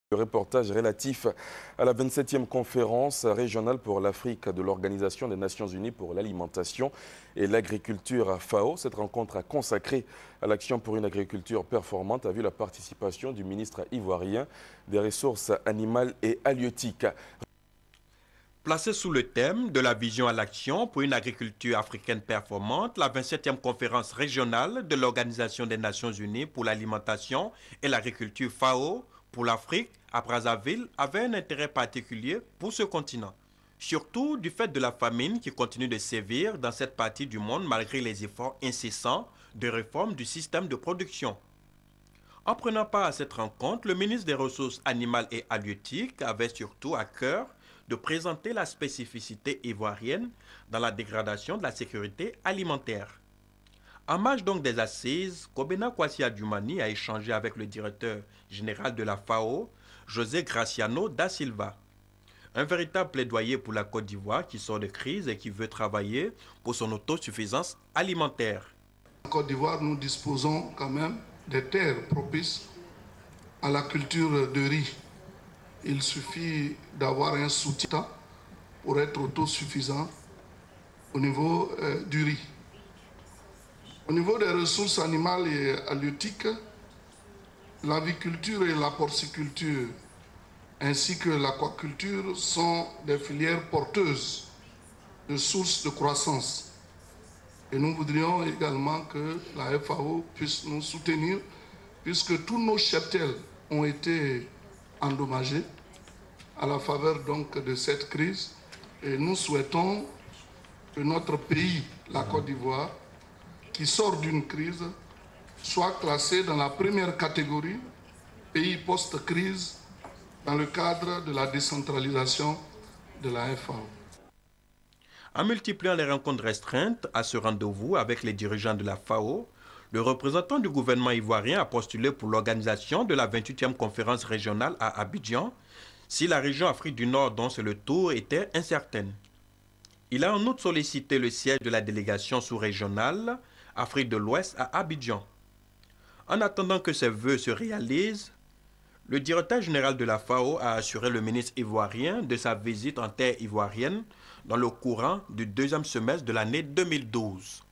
Le reportage relatif à la 27e conférence régionale pour l'Afrique de l'Organisation des Nations Unies pour l'alimentation et l'agriculture FAO. Cette rencontre consacrée à l'action pour une agriculture performante a vu la participation du ministre ivoirien des Ressources animales et halieutiques. Placée sous le thème de la vision à l'action pour une agriculture africaine performante, la 27e conférence régionale de l'Organisation des Nations Unies pour l'alimentation et l'agriculture FAO pour l'Afrique à Brazzaville avait un intérêt particulier pour ce continent. Surtout du fait de la famine qui continue de sévir dans cette partie du monde malgré les efforts incessants de réforme du système de production. En prenant part à cette rencontre, le ministre des Ressources animales et halieutiques avait surtout à cœur de présenter la spécificité ivoirienne dans la dégradation de la sécurité alimentaire. En marge donc des assises, Kobena Kwasi Adjumani a échangé avec le directeur général de la FAO, José Graciano da Silva. Un véritable plaidoyer pour la Côte d'Ivoire qui sort de crise et qui veut travailler pour son autosuffisance alimentaire. En Côte d'Ivoire, nous disposons quand même des terres propices à la culture de riz. Il suffit d'avoir un soutien pour être autosuffisant au niveau du riz. Au niveau des ressources animales et halieutiques, l'aviculture et la porciculture ainsi que l'aquaculture sont des filières porteuses de sources de croissance. Et nous voudrions également que la FAO puisse nous soutenir puisque tous nos cheptels ont été endommagés à la faveur donc de cette crise. Et nous souhaitons que notre pays, la Côte d'Ivoire, qui sort d'une crise, soit classé dans la première catégorie, pays post-crise, dans le cadre de la décentralisation de la FAO. En multipliant les rencontres restreintes à ce rendez-vous avec les dirigeants de la FAO, le représentant du gouvernement ivoirien a postulé pour l'organisation de la 28e conférence régionale à Abidjan, si la région Afrique du Nord dont c'est le tour était incertaine. Il a en outre sollicité le siège de la délégation sous-régionale Afrique de l'Ouest à Abidjan. En attendant que ces vœux se réalisent, le directeur général de la FAO a assuré le ministre ivoirien de sa visite en terre ivoirienne dans le courant du deuxième semestre de l'année 2012.